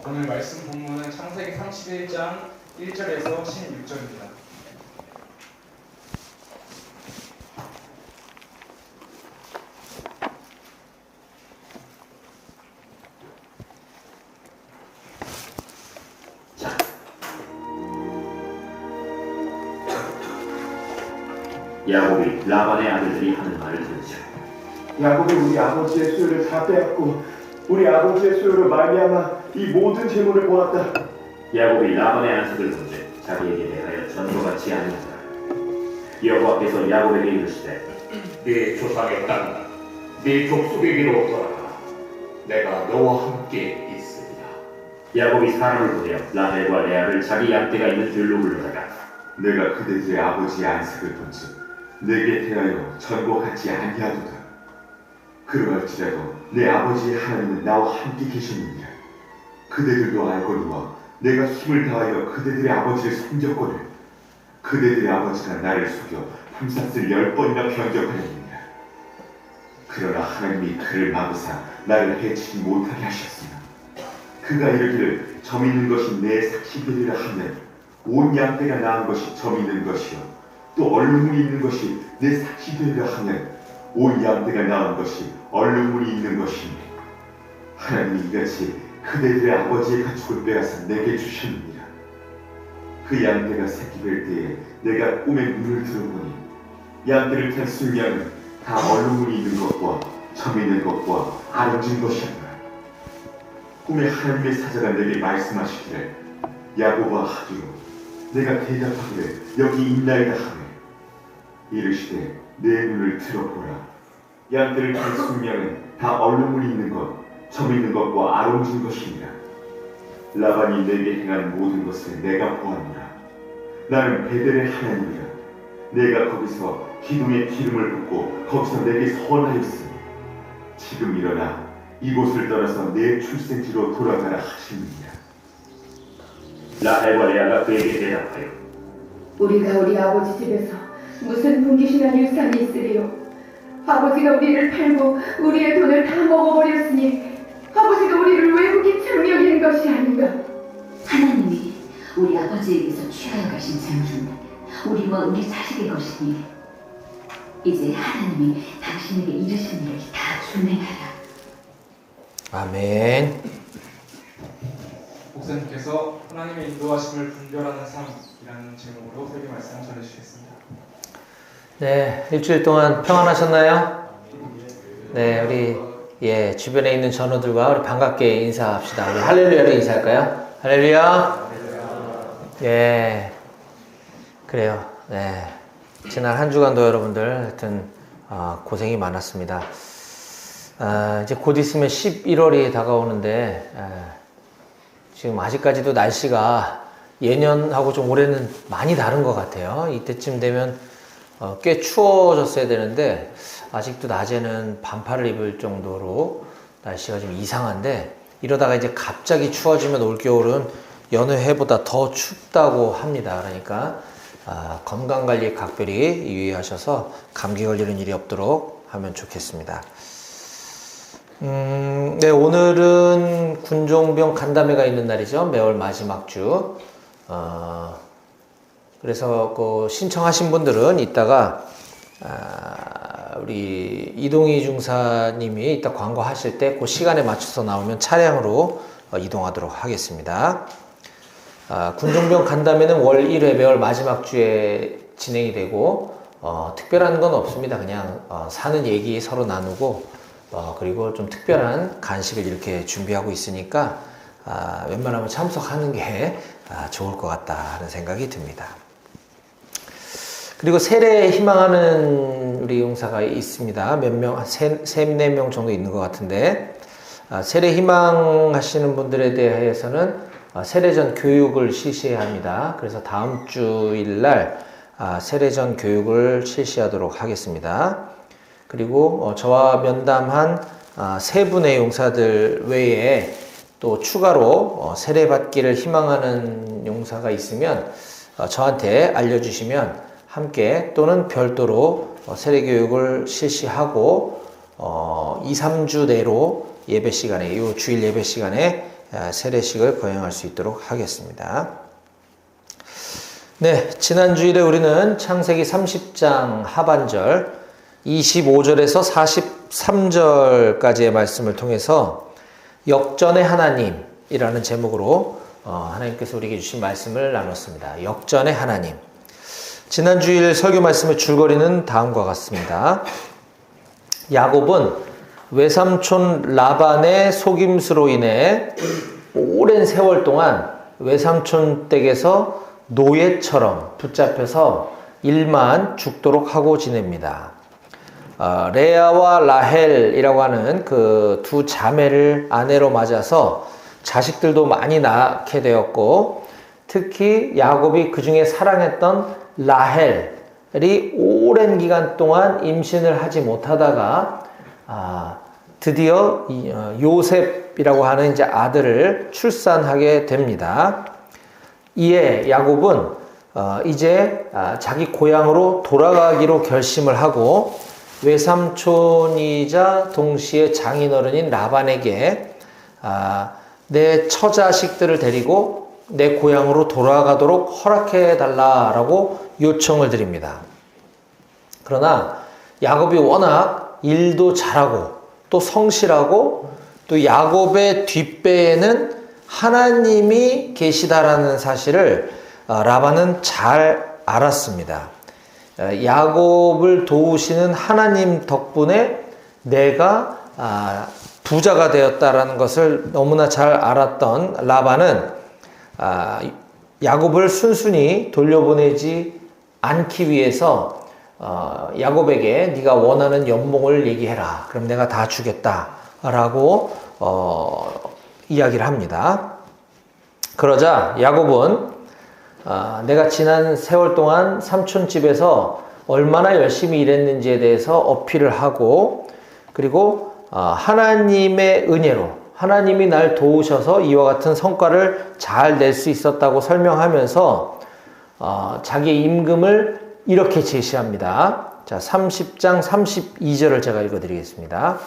오늘 말씀 본문은 창세기 31장 1절에서 16절입니다. 야곱이 라반의 아들들이 하는 말을 들으시고 야곱이 우리 아버지의 소유를 다 빼앗고 우리 아버지의 소유로 말미암아 이 모든 재물을 모았다. 야곱이 라반의 안식을 본즉 자기에게 대하여 전도같이 아니하더라. 여호와께서 야곱에게 이르시되 네 조상의 땅, 네 족속에게로 돌아가라. 내가 너와 함께 있으리라. 야곱이 사람을 보내어 라헬과 레아를 자기 양떼가 있는 들로 불러다가 내가 그들의 아버지의 안식을 본즉 내게 대하여 전복하지 아니하도다. 그러할지라도 내 아버지의 하나님은 나와 함께 계시느니라. 그대들도 알거니와 내가 힘을 다하여 그대들의 아버지를 섬겼거늘 그대들의 아버지가 나를 속여 품삯을 10번이나 변경하였느니라. 그러나 하나님이 그를 막으사 나를 해치지 못하게 하셨으나 그가 이르기를 점 있는 것이 내 삭시되리라 하면 온 양떼가 낳은 것이 점 있는 것이요 또 얼룩무이 있는 것이 내 삭시되리라 하면 온 양떼가 낳은 것이 얼룩무이 있는 것이니 하나님이 이같이 그대들의 아버지의 가축을 빼앗아 내게 주셨느니라. 그 양떼가 새끼 뵐 때에 내가 꿈에 눈을 들어보니 양떼를 탄 순양은 다 얼룩무이 있는 것과 점 있는 것과 아름진 것이었노라. 꿈에 하나님의 사자가 내게 말씀하시기를 야곱아 하기로 내가 대답하기를 여기 있나이다 하매 이르시되 내 눈을 들어보라. 양떼를 탄 순양은 다 얼룩무이 있는 것, 점 있는 것과 아름진 것이니라. 라반이 내게 행한 모든 것을 내가 보았노라. 나는 베델의 하나님이라. 내가 거기서 기둥에 기름을 붓고 거기서 내게 선하였으니 지금 일어나 이곳을 떠나서 내 출생지로 돌아가라 하시느니라. 라헬과 레아가 그에게 대답하여 우리가 우리 아버지 집에서 무슨 분깃이나 유산이 있으리요. 아버지가 우리를 팔고 우리의 돈을 다 먹어버렸으니 아버지가 우리를 외국인 창녀 여기는 것이 아닌가. 하나님이 우리 아버지에게서 취하여 가신 재물은 우리와 우리 자식의 것이니 이제 하나님이 당신에게 이르신 일을 다 준행하라. 아멘. 목사님께서 하나님의 인도하심을 분별하는 삶이라는 제목으로 설교 말씀을 전해주시겠습니다. 네, 일주일 동안 평안하셨나요? 네, 우리 주변에 있는 전우들과 우리 반갑게 인사합시다. 우리 할렐루야로 인사할까요? 할렐루야. 예, 그래요. 네, 지난 한 주간도 여러분들 하여튼 고생이 많았습니다. 이제 곧 있으면 11월이 다가오는데 지금 아직까지도 날씨가 예년하고 좀 올해는 많이 다른 것 같아요. 이때쯤 되면 꽤 추워졌어야 되는데 아직도 낮에는 반팔을 입을 정도로 날씨가 좀 이상한데 이러다가 이제 갑자기 추워지면 올겨울은 여느 해보다 더 춥다고 합니다. 그러니까 건강관리에 각별히 유의하셔서 감기 걸리는 일이 없도록 하면 좋겠습니다. 네, 오늘은 군종병 간담회가 있는 날이죠. 매월 마지막 주. 그래서 그 신청하신 분들은 이따가 우리 이동희 중사님이 이따 광고하실 때 그 시간에 맞춰서 나오면 차량으로 이동하도록 하겠습니다. 군종병 간담회는 월 1회 매월 마지막 주에 진행이 되고 특별한 건 없습니다. 그냥 사는 얘기 서로 나누고 그리고 좀 특별한 간식을 이렇게 준비하고 있으니까 웬만하면 참석하는 게 좋을 것 같다 하는 생각이 듭니다. 그리고 세례 희망하는 우리 용사가 있습니다. 몇 명, 네 명 정도 있는 것 같은데, 세례 희망하시는 분들에 대해서는 세례전 교육을 실시해야 합니다. 그래서 다음 주일날 세례전 교육을 실시하도록 하겠습니다. 그리고 저와 면담한 세 분의 용사들 외에 또 추가로 세례받기를 희망하는 용사가 있으면 저한테 알려주시면 함께 또는 별도로 세례교육을 실시하고 2, 3주 내로 예배 시간에, 이 주일 예배 시간에 세례식을 거행할 수 있도록 하겠습니다. 네, 지난 주일에 우리는 창세기 30장 하반절 25절에서 43절까지의 말씀을 통해서 역전의 하나님이라는 제목으로 하나님께서 우리에게 주신 말씀을 나눴습니다. 역전의 하나님. 지난 주일 설교 말씀의 줄거리는 다음과 같습니다. 야곱은 외삼촌 라반의 속임수로 인해 오랜 세월 동안 외삼촌 댁에서 노예처럼 붙잡혀서 일만 죽도록 하고 지냅니다. 레아와 라헬이라고 하는 그 두 자매를 아내로 맞아서 자식들도 많이 낳게 되었고, 특히 야곱이 그 중에 사랑했던 라헬이 오랜 기간 동안 임신을 하지 못하다가 드디어 요셉이라고 하는 이제 아들을 출산하게 됩니다. 이에 야곱은 이제 자기 고향으로 돌아가기로 결심을 하고 외삼촌이자 동시에 장인어른인 라반에게 내 처자식들을 데리고 내 고향으로 돌아가도록 허락해 달라라고 요청을 드립니다. 그러나 야곱이 워낙 일도 잘하고 또 성실하고 또 야곱의 뒷배에는 하나님이 계시다라는 사실을 라반은 잘 알았습니다. 야곱을 도우시는 하나님 덕분에 내가 부자가 되었다라는 것을 너무나 잘 알았던 라반은 야곱을 순순히 돌려보내지 않기 위해서 야곱에게 네가 원하는 연봉을 얘기해라. 그럼 내가 다 주겠다라고 이야기를 합니다. 그러자 야곱은 내가 지난 세월 동안 삼촌 집에서 얼마나 열심히 일했는지에 대해서 어필을 하고, 그리고 하나님의 은혜로 하나님이 날 도우셔서 이와 같은 성과를 잘 낼 수 있었다고 설명하면서 자기의 임금을 이렇게 제시합니다. 자, 30장 32절을 제가 읽어드리겠습니다.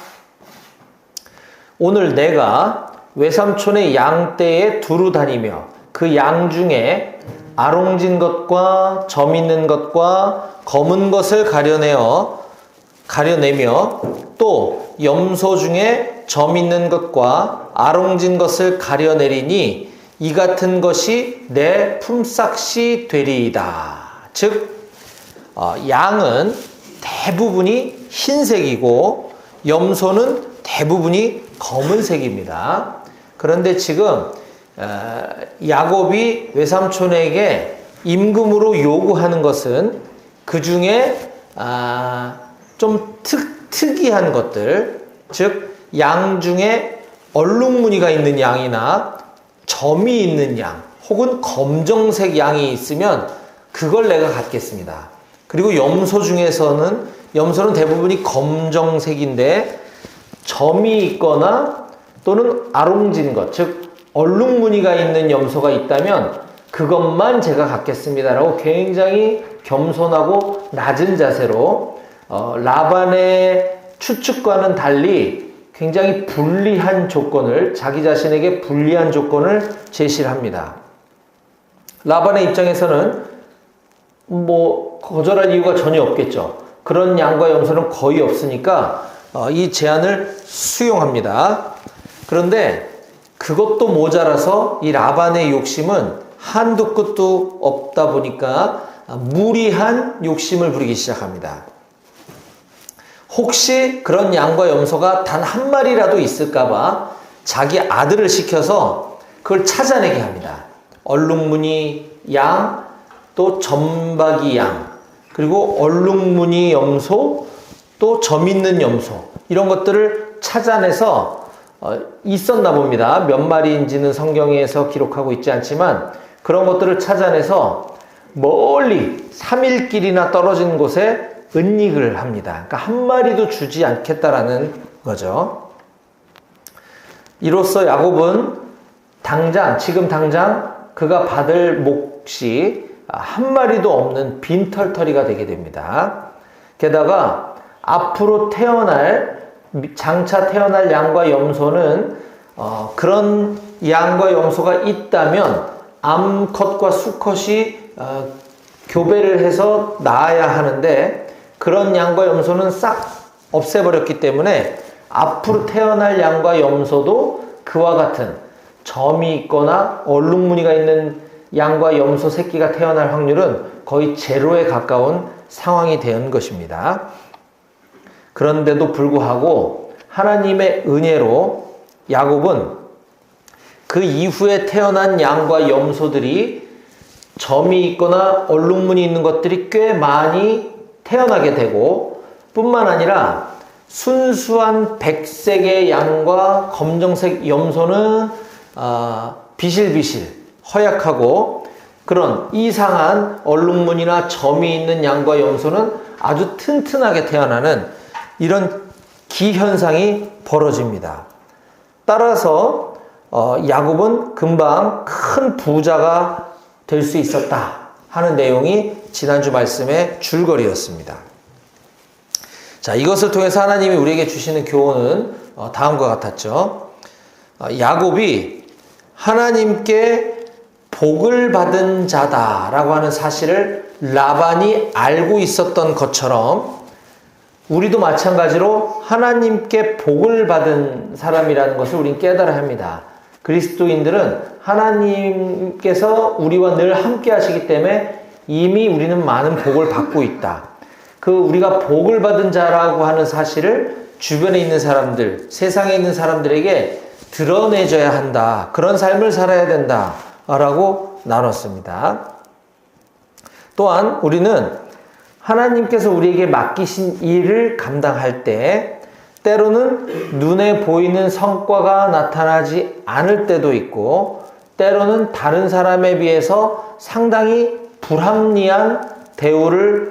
오늘 내가 외삼촌의 양떼에 두루 다니며 그 양 중에 아롱진 것과 점 있는 것과 검은 것을 가려내며 또 염소 중에 점 있는 것과 아롱진 것을 가려내리니 이 같은 것이 내 품삯이 되리이다. 즉 양은 대부분이 흰색이고 염소는 대부분이 검은색입니다. 그런데 지금 야곱이 외삼촌에게 임금으로 요구하는 것은 그 중에 좀 특이한 것들, 즉 양 중에 얼룩무늬가 있는 양이나 점이 있는 양 혹은 검정색 양이 있으면 그걸 내가 갖겠습니다. 그리고 염소는 대부분이 검정색인데 점이 있거나 또는 아롱진 것, 즉 얼룩무늬가 있는 염소가 있다면 그것만 제가 갖겠습니다라고 굉장히 겸손하고 낮은 자세로 라반의 추측과는 달리 굉장히 불리한 조건을, 자기 자신에게 불리한 조건을 제시를 합니다. 라반의 입장에서는 거절할 이유가 전혀 없겠죠. 그런 양과 염소는 거의 없으니까 이 제안을 수용합니다. 그런데 그것도 모자라서 이 라반의 욕심은 한도 끝도 없다 보니까 무리한 욕심을 부리기 시작합니다. 혹시 그런 양과 염소가 단 한 마리라도 있을까봐 자기 아들을 시켜서 그걸 찾아내게 합니다. 얼룩무늬 양, 또 점박이 양, 그리고 얼룩무늬 염소, 또 점 있는 염소, 이런 것들을 찾아내서 있었나 봅니다. 몇 마리인지는 성경에서 기록하고 있지 않지만 그런 것들을 찾아내서 멀리 3일길이나 떨어진 곳에 은닉을 합니다. 그러니까 한 마리도 주지 않겠다라는 거죠. 이로써 야곱은 지금 당장 그가 받을 몫이 한 마리도 없는 빈털터리가 되게 됩니다. 게다가 앞으로 장차 태어날 양과 염소는 그런 양과 염소가 있다면 암컷과 수컷이 교배를 해서 낳아야 하는데 그런 양과 염소는 싹 없애버렸기 때문에 앞으로 태어날 양과 염소도 그와 같은 점이 있거나 얼룩무늬가 있는 양과 염소 새끼가 태어날 확률은 거의 제로에 가까운 상황이 된 것입니다. 그런데도 불구하고 하나님의 은혜로 야곱은 그 이후에 태어난 양과 염소들이 점이 있거나 얼룩무늬 있는 것들이 꽤 많이 태어나게 되고 뿐만 아니라 순수한 백색의 양과 검정색 염소는 비실비실 허약하고 그런 이상한 얼룩무늬나 점이 있는 양과 염소는 아주 튼튼하게 태어나는 이런 기현상이 벌어집니다. 따라서 야곱은 금방 큰 부자가 될 수 있었다 하는 내용이 지난주 말씀의 줄거리였습니다. 자, 이것을 통해서 하나님이 우리에게 주시는 교훈은 다음과 같았죠. 야곱이 하나님께 복을 받은 자다라고 하는 사실을 라반이 알고 있었던 것처럼 우리도 마찬가지로 하나님께 복을 받은 사람이라는 것을 우린 깨달아야 합니다. 그리스도인들은 하나님께서 우리와 늘 함께 하시기 때문에 이미 우리는 많은 복을 받고 있다. 그 우리가 복을 받은 자라고 하는 사실을 주변에 있는 사람들, 세상에 있는 사람들에게 드러내줘야 한다. 그런 삶을 살아야 된다. 라고 나눴습니다. 또한 우리는 하나님께서 우리에게 맡기신 일을 감당할 때 때로는 눈에 보이는 성과가 나타나지 않을 때도 있고 때로는 다른 사람에 비해서 상당히 불합리한 대우를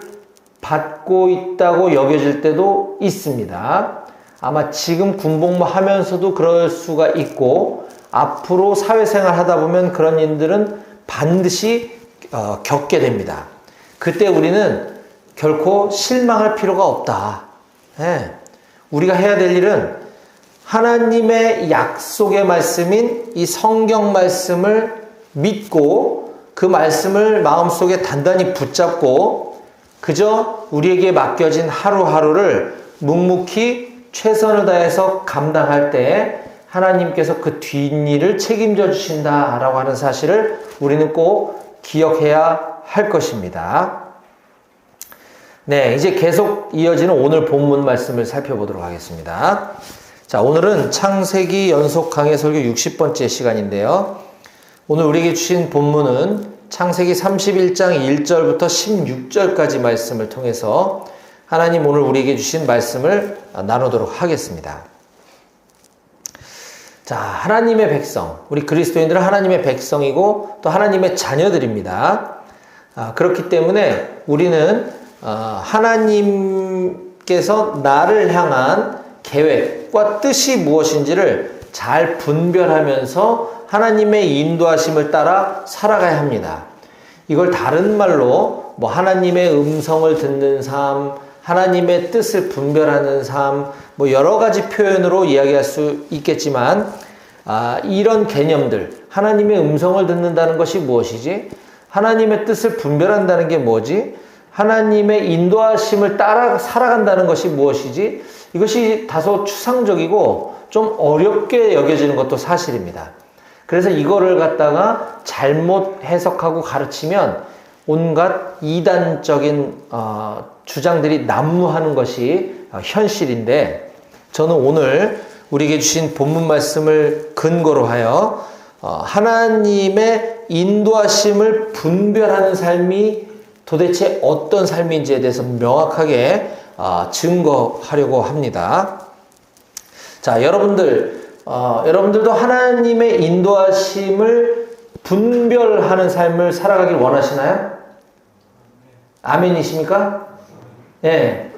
받고 있다고 여겨질 때도 있습니다. 아마 지금 군복무 하면서도 그럴 수가 있고 앞으로 사회생활 하다 보면 그런 일들은 반드시 겪게 됩니다. 그때 우리는 결코 실망할 필요가 없다. 우리가 해야 될 일은 하나님의 약속의 말씀인 이 성경 말씀을 믿고 그 말씀을 마음속에 단단히 붙잡고 그저 우리에게 맡겨진 하루하루를 묵묵히 최선을 다해서 감당할 때 하나님께서 그 뒷일을 책임져 주신다라고 하는 사실을 우리는 꼭 기억해야 할 것입니다. 네, 이제 계속 이어지는 오늘 본문 말씀을 살펴보도록 하겠습니다. 자, 오늘은 창세기 연속 강해 설교 60번째 시간인데요. 오늘 우리에게 주신 본문은 창세기 31장 1절부터 16절까지 말씀을 통해서 하나님 오늘 우리에게 주신 말씀을 나누도록 하겠습니다. 자, 하나님의 백성, 우리 그리스도인들은 하나님의 백성이고 또 하나님의 자녀들입니다. 그렇기 때문에 우리는 하나님께서 나를 향한 계획과 뜻이 무엇인지를 잘 분별하면서 하나님의 인도하심을 따라 살아가야 합니다. 이걸 다른 말로 하나님의 음성을 듣는 삶, 하나님의 뜻을 분별하는 삶, 여러 가지 표현으로 이야기할 수 있겠지만 이런 개념들, 하나님의 음성을 듣는다는 것이 무엇이지? 하나님의 뜻을 분별한다는 게 뭐지? 하나님의 인도하심을 따라 살아간다는 것이 무엇이지? 이것이 다소 추상적이고 좀 어렵게 여겨지는 것도 사실입니다. 그래서 이거를 갖다가 잘못 해석하고 가르치면 온갖 이단적인 주장들이 난무하는 것이 현실인데 저는 오늘 우리에게 주신 본문 말씀을 근거로 하여 하나님의 인도하심을 분별하는 삶이 도대체 어떤 삶인지에 대해서 명확하게 증거하려고 합니다. 자, 여러분들도 하나님의 인도하심을 분별하는 삶을 살아가길 원하시나요? 아멘이십니까? 네.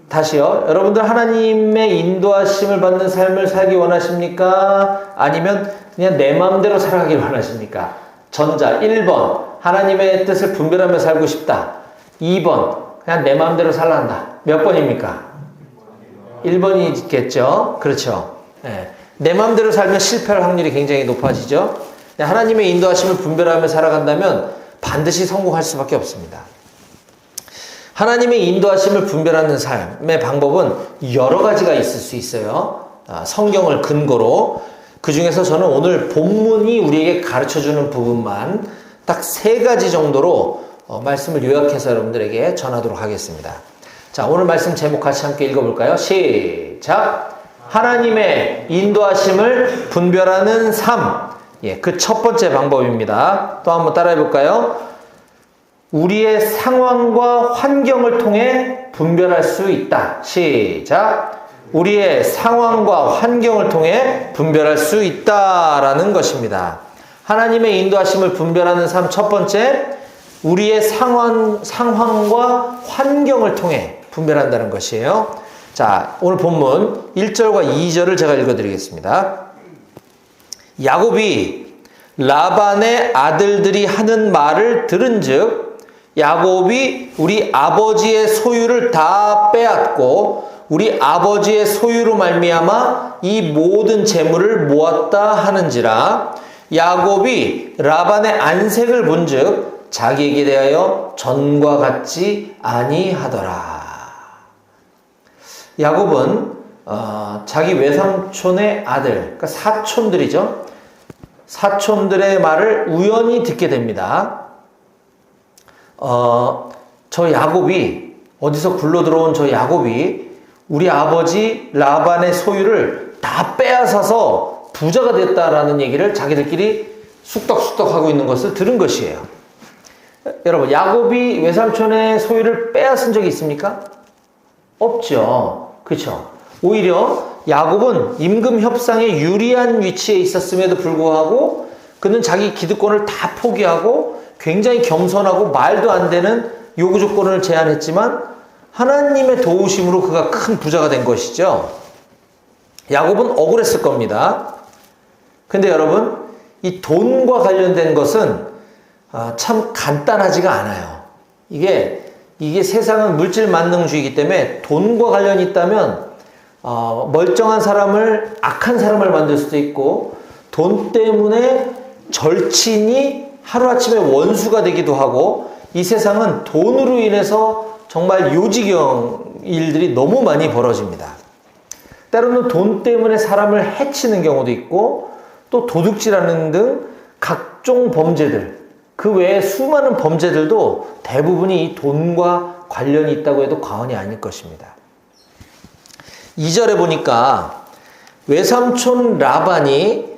다시요. 여러분들 하나님의 인도하심을 받는 삶을 살기 원하십니까? 아니면 그냥 내 마음대로 살아가길 원하십니까? 전자 1번 하나님의 뜻을 분별하며 살고 싶다. 2번 그냥 내 마음대로 살란다. 몇 번입니까? 1번이겠죠. 그렇죠. 네. 내 마음대로 살면 실패할 확률이 굉장히 높아지죠. 하나님의 인도하심을 분별하며 살아간다면 반드시 성공할 수밖에 없습니다. 하나님의 인도하심을 분별하는 삶의 방법은 여러 가지가 있을 수 있어요. 성경을 근거로. 그 중에서 저는 오늘 본문이 우리에게 가르쳐주는 부분만 딱 3가지 정도로 말씀을 요약해서 여러분들에게 전하도록 하겠습니다. 자, 오늘 말씀 제목 같이 함께 읽어볼까요? 시작! 하나님의 인도하심을 분별하는 삶. 예, 그 첫 번째 방법입니다. 또 한번 따라해볼까요? 우리의 상황과 환경을 통해 분별할 수 있다. 시작! 우리의 상황과 환경을 통해 분별할 수 있다라는 것입니다. 하나님의 인도하심을 분별하는 삶 첫 번째, 우리의 상황과 환경을 통해 분별한다는 것이에요. 자, 오늘 본문 1절과 2절을 제가 읽어드리겠습니다. 야곱이 라반의 아들들이 하는 말을 들은즉 야곱이 우리 아버지의 소유를 다 빼앗고 우리 아버지의 소유로 말미암아 이 모든 재물을 모았다 하는지라. 야곱이 라반의 안색을 본즉 자기에게 대하여 전과 같지 아니하더라. 야곱은 자기 외삼촌의 아들, 그러니까 사촌들이죠. 사촌들의 말을 우연히 듣게 됩니다. 저 야곱이, 어디서 굴러 들어온 저 야곱이 우리 아버지 라반의 소유를 다 빼앗아서 부자가 됐다라는 얘기를 자기들끼리 쑥덕쑥덕 하고 있는 것을 들은 것이에요. 여러분, 야곱이 외삼촌의 소유를 빼앗은 적이 있습니까? 없죠. 그렇죠? 오히려 야곱은 임금 협상에 유리한 위치에 있었음에도 불구하고 그는 자기 기득권을 다 포기하고 굉장히 겸손하고 말도 안 되는 요구 조건을 제안했지만 하나님의 도우심으로 그가 큰 부자가 된 것이죠. 야곱은 억울했을 겁니다. 근데 여러분, 이 돈과 관련된 것은 참 간단하지가 않아요. 이게 세상은 물질 만능주의이기 때문에 돈과 관련이 있다면 멀쩡한 사람을 악한 사람을 만들 수도 있고 돈 때문에 절친이 하루아침에 원수가 되기도 하고 이 세상은 돈으로 인해서 정말 요지경 일들이 너무 많이 벌어집니다. 때로는 돈 때문에 사람을 해치는 경우도 있고 또 도둑질하는 등 각종 범죄들, 그 외에 수많은 범죄들도 대부분이 이 돈과 관련이 있다고 해도 과언이 아닐 것입니다. 2절에 보니까 외삼촌 라반이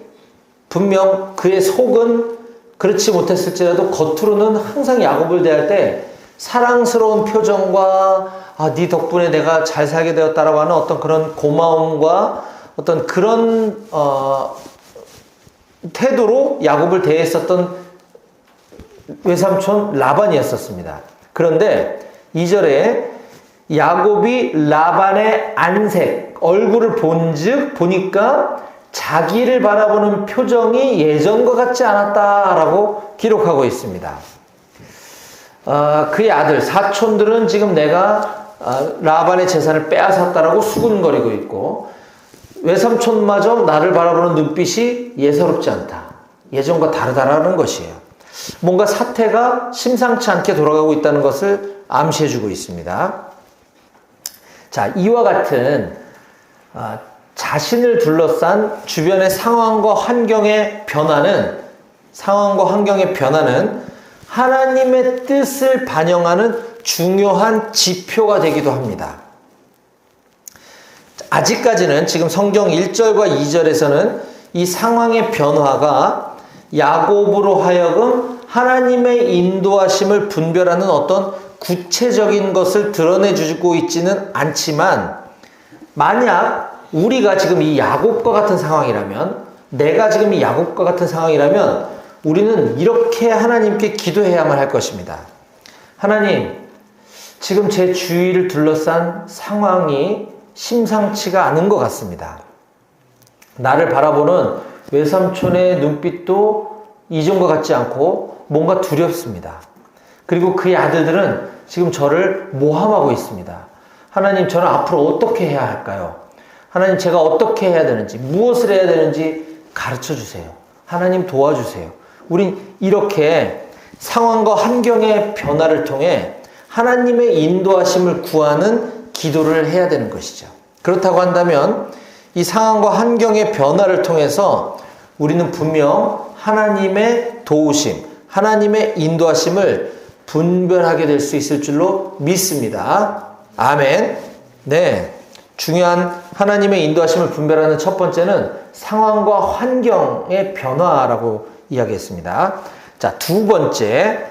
분명 그의 속은 그렇지 못했을지라도 겉으로는 항상 야곱을 대할 때 사랑스러운 표정과 네 덕분에 내가 잘 살게 되었다라고 하는 어떤 그런 고마움과 어떤 그런 태도로 야곱을 대했었던 외삼촌 라반이었었습니다. 그런데 2절에 야곱이 라반의 안색, 얼굴을 보니까 자기를 바라보는 표정이 예전과 같지 않았다라고 기록하고 있습니다. 그의 아들, 사촌들은 지금 내가 라반의 재산을 빼앗았다라고 수군거리고 있고 외삼촌마저 나를 바라보는 눈빛이 예사롭지 않다. 예전과 다르다라는 것이에요. 뭔가 사태가 심상치 않게 돌아가고 있다는 것을 암시해주고 있습니다. 자, 이와 같은 자신을 둘러싼 주변의 상황과 환경의 변화는 하나님의 뜻을 반영하는 중요한 지표가 되기도 합니다. 아직까지는 지금 성경 1절과 2절에서는 이 상황의 변화가 야곱으로 하여금 하나님의 인도하심을 분별하는 어떤 구체적인 것을 드러내주고 있지는 않지만 만약 우리가 지금 이 야곱과 같은 상황이라면 내가 지금 이 야곱과 같은 상황이라면 우리는 이렇게 하나님께 기도해야만 할 것입니다. 하나님, 지금 제 주위를 둘러싼 상황이 심상치가 않은 것 같습니다. 나를 바라보는 외삼촌의 눈빛도 이전과 같지 않고 뭔가 두렵습니다. 그리고 그의 아들들은 지금 저를 모함하고 있습니다. 하나님, 저는 앞으로 어떻게 해야 할까요? 하나님 제가 어떻게 해야 되는지, 무엇을 해야 되는지 가르쳐 주세요. 하나님 도와주세요. 우린 이렇게 상황과 환경의 변화를 통해 하나님의 인도하심을 구하는 기도를 해야 되는 것이죠. 그렇다고 한다면 이 상황과 환경의 변화를 통해서 우리는 분명 하나님의 도우심, 하나님의 인도하심을 분별하게 될 수 있을 줄로 믿습니다. 아멘. 네. 중요한 하나님의 인도하심을 분별하는 첫 번째는 상황과 환경의 변화라고 이야기했습니다. 자, 두 번째.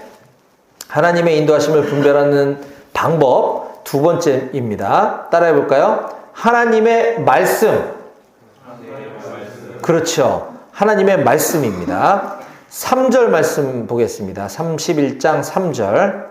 하나님의 인도하심을 분별하는 방법 두 번째입니다. 따라해 볼까요? 하나님의 말씀. 그렇죠. 하나님의 말씀입니다. 3절 말씀 보겠습니다. 31장 3절.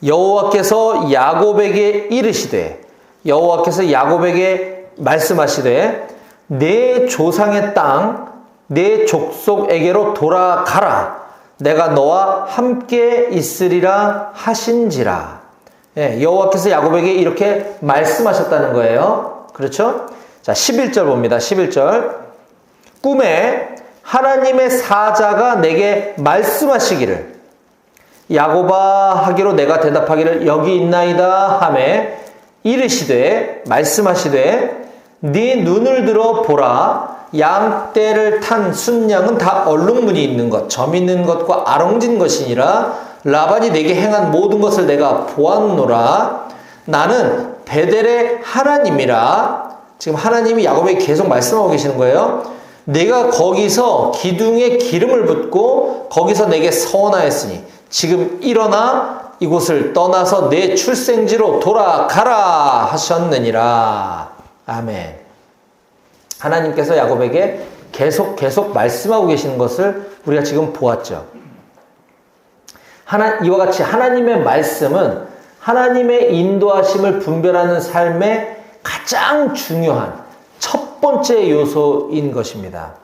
여호와께서 야곱에게 이르시되, 여호와께서 야곱에게 말씀하시되, 내 조상의 땅, 내 족속에게로 돌아가라. 내가 너와 함께 있으리라 하신지라. 예, 여호와께서 야곱에게 이렇게 말씀하셨다는 거예요. 그렇죠? 자, 11절 봅니다. 11절. 꿈에 하나님의 사자가 내게 말씀하시기를, 야곱아 하기로 내가 대답하기를 여기 있나이다 하매, 이르시되 말씀하시되 네 눈을 들어 보라. 양떼를 탄 순양은 다 얼룩무늬 있는 것, 점 있는 것과 아롱진 것이니라. 라반이 내게 행한 모든 것을 내가 보았노라. 나는 베델의 하나님이라. 지금 하나님이 야곱에게 계속 말씀하고 계시는 거예요. 내가 거기서 기둥에 기름을 붓고 거기서 내게 서원하였으니 지금 일어나 이곳을 떠나서 내 출생지로 돌아가라 하셨느니라. 아멘. 하나님께서 야곱에게 계속 말씀하고 계시는 것을 우리가 지금 보았죠. 이와 같이 하나님의 말씀은 하나님의 인도하심을 분별하는 삶의 가장 중요한 첫 번째 요소인 것입니다.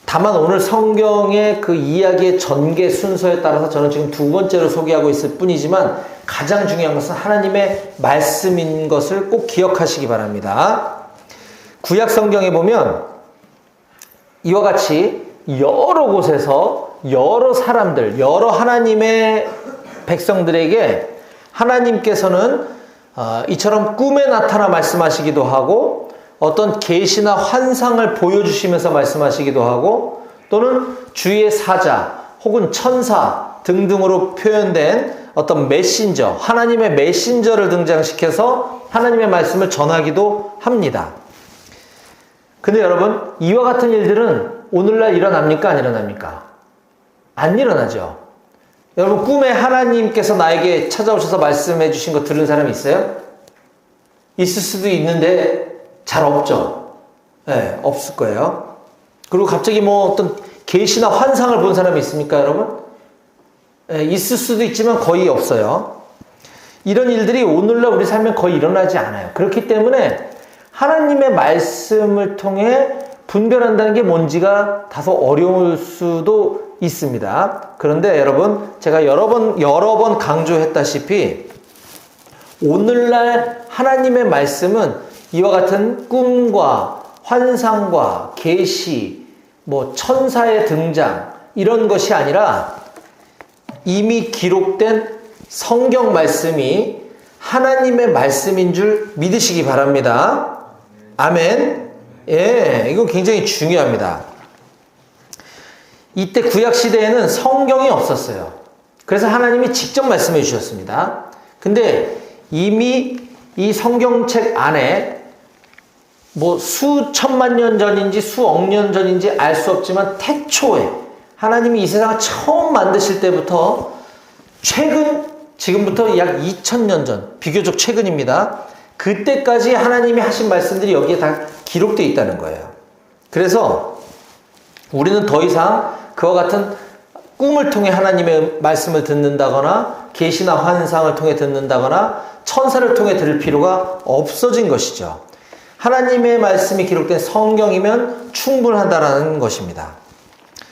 다만 오늘 성경의 그 이야기의 전개 순서에 따라서 저는 지금 두 번째로 소개하고 있을 뿐이지만 가장 중요한 것은 하나님의 말씀인 것을 꼭 기억하시기 바랍니다. 구약 성경에 보면 이와 같이 여러 곳에서 여러 사람들, 여러 하나님의 백성들에게 하나님께서는 이처럼 꿈에 나타나 말씀하시기도 하고 어떤 계시나 환상을 보여주시면서 말씀하시기도 하고 또는 주의 사자 혹은 천사 등등으로 표현된 어떤 메신저, 하나님의 메신저를 등장시켜서 하나님의 말씀을 전하기도 합니다. 근데 여러분, 이와 같은 일들은 오늘날 일어납니까? 안 일어납니까? 안 일어나죠. 여러분, 꿈에 하나님께서 나에게 찾아오셔서 말씀해 주신 거 들은 사람이 있어요? 있을 수도 있는데 잘 없죠. 네, 없을 거예요. 그리고 갑자기 뭐 어떤 계시나 환상을 본 사람이 있습니까, 여러분? 네, 있을 수도 있지만 거의 없어요. 이런 일들이 오늘날 우리 삶에 거의 일어나지 않아요. 그렇기 때문에 하나님의 말씀을 통해 분별한다는 게 뭔지가 다소 어려울 수도 있습니다. 그런데 여러분, 제가 여러 번 강조했다시피 오늘날 하나님의 말씀은 이와 같은 꿈과 환상과 계시, 뭐 천사의 등장 이런 것이 아니라 이미 기록된 성경 말씀이 하나님의 말씀인 줄 믿으시기 바랍니다. 아멘. 예, 이거 굉장히 중요합니다. 이때 구약 시대에는 성경이 없었어요. 그래서 하나님이 직접 말씀해 주셨습니다. 근데 이미 이 성경책 안에 뭐 수천만 년 전인지 수억 년 전인지 알 수 없지만 태초에 하나님이 이 세상을 처음 만드실 때부터 지금부터 약 2000년 전, 비교적 최근입니다. 그때까지 하나님이 하신 말씀들이 여기에 다 기록되어 있다는 거예요. 그래서 우리는 더 이상 그와 같은 꿈을 통해 하나님의 말씀을 듣는다거나 계시나 환상을 통해 듣는다거나 천사를 통해 들을 필요가 없어진 것이죠. 하나님의 말씀이 기록된 성경이면 충분하다라는 것입니다.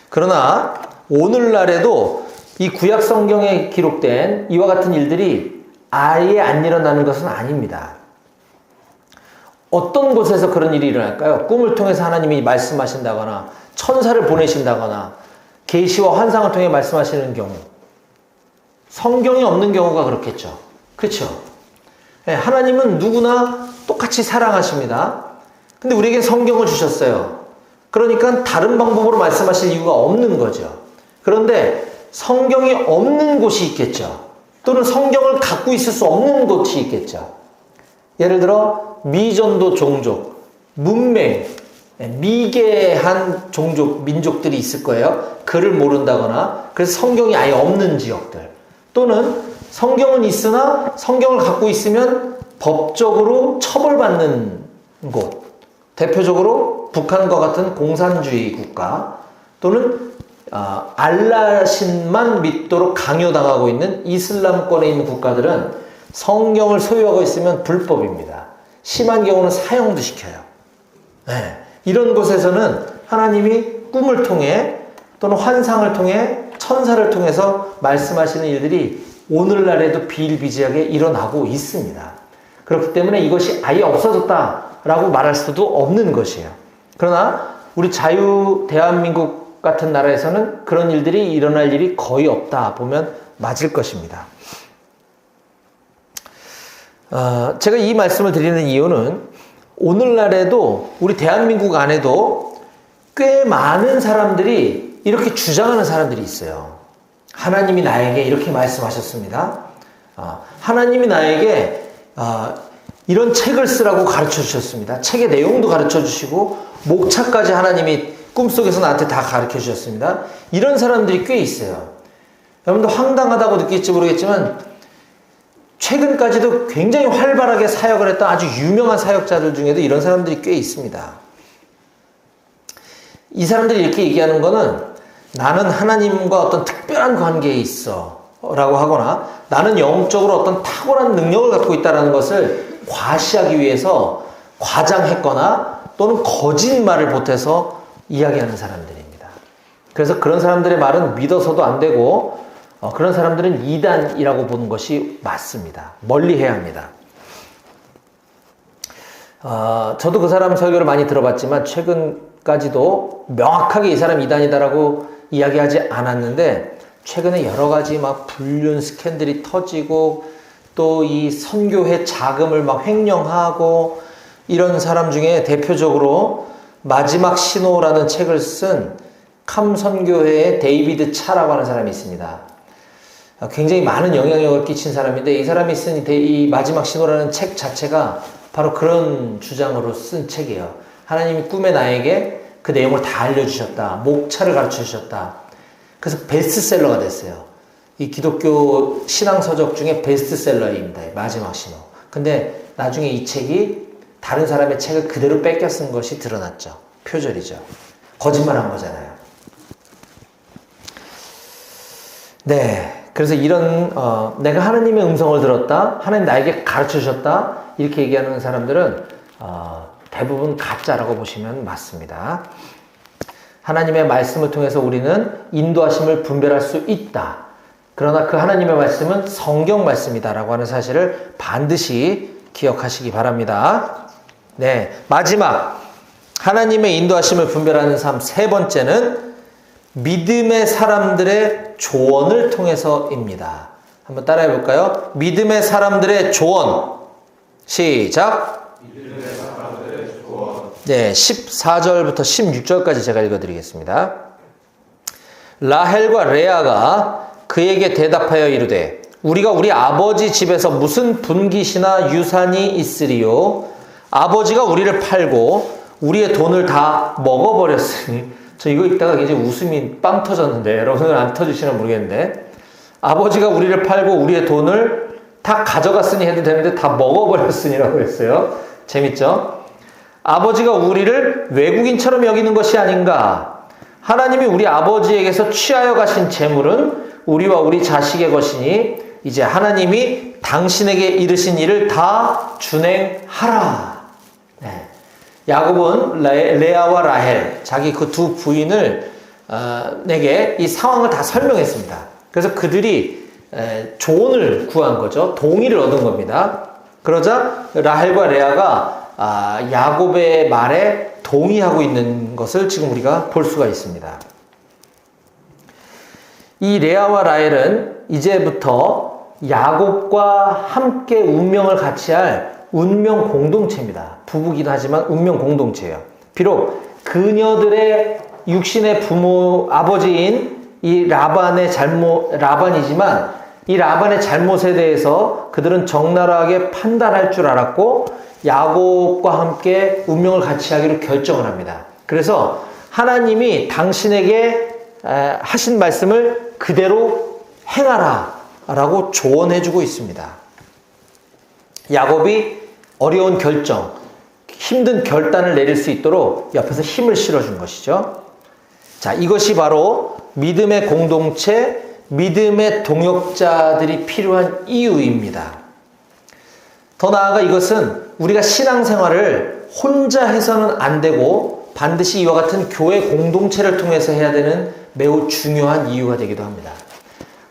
그러나 오늘날에도 이 구약 성경에 기록된 이와 같은 일들이 아예 안 일어나는 것은 아닙니다. 어떤 곳에서 그런 일이 일어날까요? 꿈을 통해서 하나님이 말씀하신다거나 천사를 보내신다거나 계시와 환상을 통해 말씀하시는 경우, 성경이 없는 경우가 그렇겠죠. 그렇죠? 네, 하나님은 누구나 똑같이 사랑하십니다. 근데 우리에게 성경을 주셨어요. 그러니까 다른 방법으로 말씀하실 이유가 없는 거죠. 그런데 성경이 없는 곳이 있겠죠. 또는 성경을 갖고 있을 수 없는 곳이 있겠죠. 예를 들어 미전도 종족, 문맹, 미개한 종족, 민족들이 있을 거예요. 글을 모른다거나 그래서 성경이 아예 없는 지역들, 또는 성경은 있으나 성경을 갖고 있으면 법적으로 처벌받는 곳, 대표적으로 북한과 같은 공산주의 국가, 또는 알라신만 믿도록 강요당하고 있는 이슬람권에 있는 국가들은 성경을 소유하고 있으면 불법입니다. 심한 경우는 사형도 시켜요. 네. 이런 곳에서는 하나님이 꿈을 통해 또는 환상을 통해 천사를 통해서 말씀하시는 일들이 오늘날에도 비일비재하게 일어나고 있습니다. 그렇기 때문에 이것이 아예 없어졌다라고 말할 수도 없는 것이에요. 그러나 우리 자유 대한민국 같은 나라에서는 그런 일들이 일어날 일이 거의 없다 보면 맞을 것입니다. 제가 이 말씀을 드리는 이유는 오늘날에도 우리 대한민국 안에도 꽤 많은 사람들이 이렇게 주장하는 사람들이 있어요. 하나님이 나에게 이렇게 말씀하셨습니다. 하나님이 나에게 이런 책을 쓰라고 가르쳐 주셨습니다. 책의 내용도 가르쳐 주시고 목차까지 하나님이 꿈속에서 나한테 다 가르쳐 주셨습니다. 이런 사람들이 꽤 있어요. 여러분도 황당하다고 느낄지 모르겠지만 최근까지도 굉장히 활발하게 사역을 했던 아주 유명한 사역자들 중에도 이런 사람들이 꽤 있습니다. 이 사람들이 이렇게 얘기하는 거는 나는 하나님과 어떤 특별한 관계에 있어 라고 하거나 나는 영적으로 어떤 탁월한 능력을 갖고 있다는 것을 과시하기 위해서 과장했거나 또는 거짓말을 보태서 이야기하는 사람들입니다. 그래서 그런 사람들의 말은 믿어서도 안 되고 그런 사람들은 이단이라고 보는 것이 맞습니다. 멀리해야 합니다. 저도 그 사람 설교를 많이 들어봤지만 최근까지도 명확하게 이 사람 이단이다라고 이야기하지 않았는데 최근에 여러 가지 막 불륜 스캔들이 터지고 또 이 선교회 자금을 막 횡령하고 이런 사람 중에 대표적으로 마지막 신호라는 책을 쓴 캄 선교회의 데이비드 차라고 하는 사람이 있습니다. 굉장히 많은 영향력을 끼친 사람인데 이 사람이 쓴 이 마지막 신호라는 책 자체가 바로 그런 주장으로 쓴 책이에요. 하나님이 꿈에 나에게 그 내용을 다 알려주셨다. 목차를 가르쳐 주셨다. 그래서 베스트셀러가 됐어요. 이 기독교 신앙서적 중에 베스트셀러입니다. 마지막 신호. 근데 나중에 이 책이 다른 사람의 책을 그대로 뺏겨 쓴 것이 드러났죠. 표절이죠. 거짓말한 거잖아요. 네. 그래서 이런 내가 하나님의 음성을 들었다, 하나님 나에게 가르쳐 주셨다 이렇게 얘기하는 사람들은 대부분 가짜라고 보시면 맞습니다. 하나님의 말씀을 통해서 우리는 인도하심을 분별할 수 있다. 그러나 그 하나님의 말씀은 성경 말씀이다라고 하는 사실을 반드시 기억하시기 바랍니다. 네, 마지막 하나님의 인도하심을 분별하는 삶 세 번째는 믿음의 사람들의 조언을 통해서입니다. 한번 따라해 볼까요? 믿음의 사람들의 조언. 시작. 믿음의 사람들의 조언. 네, 14절부터 16절까지 제가 읽어드리겠습니다. 라헬과 레아가 그에게 대답하여 이르되 우리가 우리 아버지 집에서 무슨 분깃이나 유산이 있으리요? 아버지가 우리를 팔고 우리의 돈을 다 먹어버렸으니. 저 이거 읽다가 이제 웃음이 빵 터졌는데 여러분은 안 터지시나 모르겠는데 아버지가 우리를 팔고 우리의 돈을 다 가져갔으니 해도 되는데 다 먹어버렸으니라고 했어요. 재밌죠? 아버지가 우리를 외국인처럼 여기는 것이 아닌가. 하나님이 우리 아버지에게서 취하여 가신 재물은 우리와 우리 자식의 것이니 이제 하나님이 당신에게 이르신 일을 다 준행하라. 네. 야곱은 레아와 라헬 자기 그 두 부인을 에게 이 상황을 다 설명했습니다. 그래서 그들이 조언을 구한 거죠. 동의를 얻은 겁니다. 그러자 라헬과 레아가 야곱의 말에 동의하고 있는 것을 지금 우리가 볼 수가 있습니다. 이 레아와 라헬은 이제부터 야곱과 함께 운명을 같이 할 운명 공동체입니다. 부부기도 하지만 운명 공동체예요. 비록 그녀들의 육신의 부모 아버지인 이 라반이지만 이 라반의 잘못에 대해서 그들은 적나라하게 판단할 줄 알았고 야곱과 함께 운명을 같이 하기로 결정을 합니다. 그래서 하나님이 당신에게 하신 말씀을 그대로 행하라 라고 조언해주고 있습니다. 야곱이 어려운 결정, 힘든 결단을 내릴 수 있도록 옆에서 힘을 실어준 것이죠. 자, 이것이 바로 믿음의 공동체, 믿음의 동역자들이 필요한 이유입니다. 더 나아가 이것은 우리가 신앙생활을 혼자 해서는 안 되고 반드시 이와 같은 교회 공동체를 통해서 해야 되는 매우 중요한 이유가 되기도 합니다.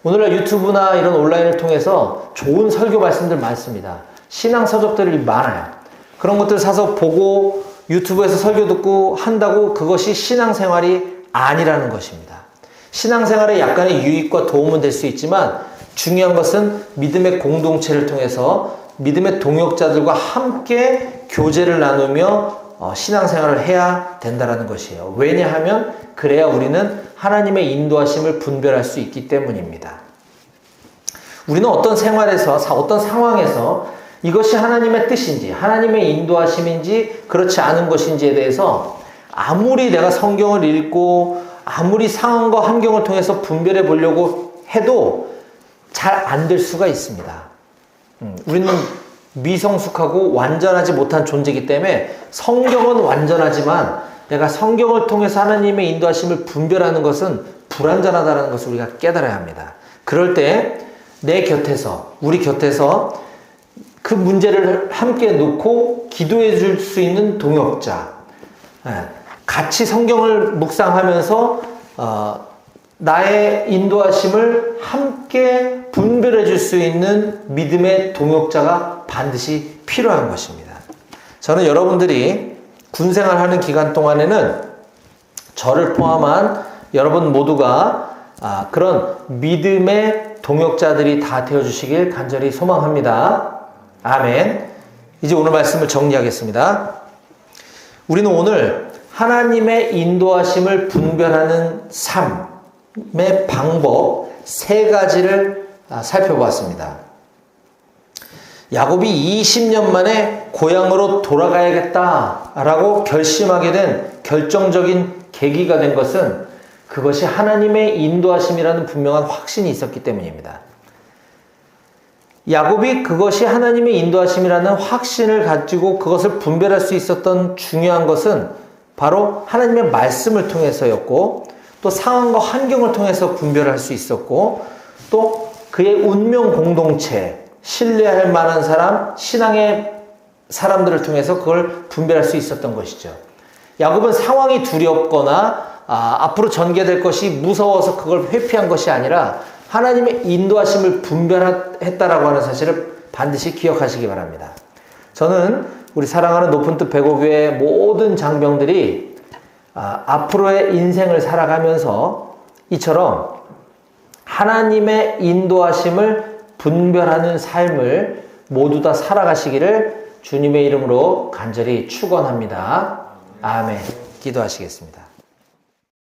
오늘날 유튜브나 이런 온라인을 통해서 좋은 설교 말씀들 많습니다. 신앙 서적들이 많아요. 그런 것들 사서 보고 유튜브에서 설교 듣고 한다고 그것이 신앙생활이 아니라는 것입니다. 신앙생활에 약간의 유익과 도움은 될 수 있지만 중요한 것은 믿음의 공동체를 통해서 믿음의 동역자들과 함께 교제를 나누며 신앙생활을 해야 된다는 것이에요. 왜냐하면 그래야 우리는 하나님의 인도하심을 분별할 수 있기 때문입니다. 우리는 어떤 생활에서, 어떤 상황에서 이것이 하나님의 뜻인지, 하나님의 인도하심인지, 그렇지 않은 것인지에 대해서 아무리 내가 성경을 읽고 아무리 상황과 환경을 통해서 분별해 보려고 해도 잘 안 될 수가 있습니다. 우리는 미성숙하고 완전하지 못한 존재이기 때문에 성경은 완전하지만 내가 성경을 통해서 하나님의 인도하심을 분별하는 것은 불완전하다는 것을 우리가 깨달아야 합니다. 그럴 때 내 곁에서, 우리 곁에서 그 문제를 함께 놓고 기도해 줄 수 있는 동역자, 같이 성경을 묵상하면서 나의 인도하심을 함께 분별해 줄 수 있는 믿음의 동역자가 반드시 필요한 것입니다. 저는 여러분들이 군생활하는 기간 동안에는 저를 포함한 여러분 모두가 그런 믿음의 동역자들이 다 되어주시길 간절히 소망합니다. 아멘. 이제 오늘 말씀을 정리하겠습니다. 우리는 오늘 하나님의 인도하심을 분별하는 삶의 방법 3가지를 살펴보았습니다. 야곱이 20년 만에 고향으로 돌아가야겠다라고 결심하게 된 결정적인 계기가 된 것은 그것이 하나님의 인도하심이라는 분명한 확신이 있었기 때문입니다. 야곱이 그것이 하나님의 인도하심이라는 확신을 가지고 그것을 분별할 수 있었던 중요한 것은 바로 하나님의 말씀을 통해서였고, 또 상황과 환경을 통해서 분별할 수 있었고, 또 그의 운명 공동체, 신뢰할 만한 사람, 신앙의 사람들을 통해서 그걸 분별할 수 있었던 것이죠. 야곱은 상황이 두렵거나 앞으로 전개될 것이 무서워서 그걸 회피한 것이 아니라 하나님의 인도하심을 분별했다라고 하는 사실을 반드시 기억하시기 바랍니다. 저는 우리 사랑하는 높은 뜻 배고교의 모든 장병들이 앞으로의 인생을 살아가면서 이처럼 하나님의 인도하심을 분별하는 삶을 모두 다 살아가시기를 주님의 이름으로 간절히 축원합니다. 아멘. 기도하시겠습니다.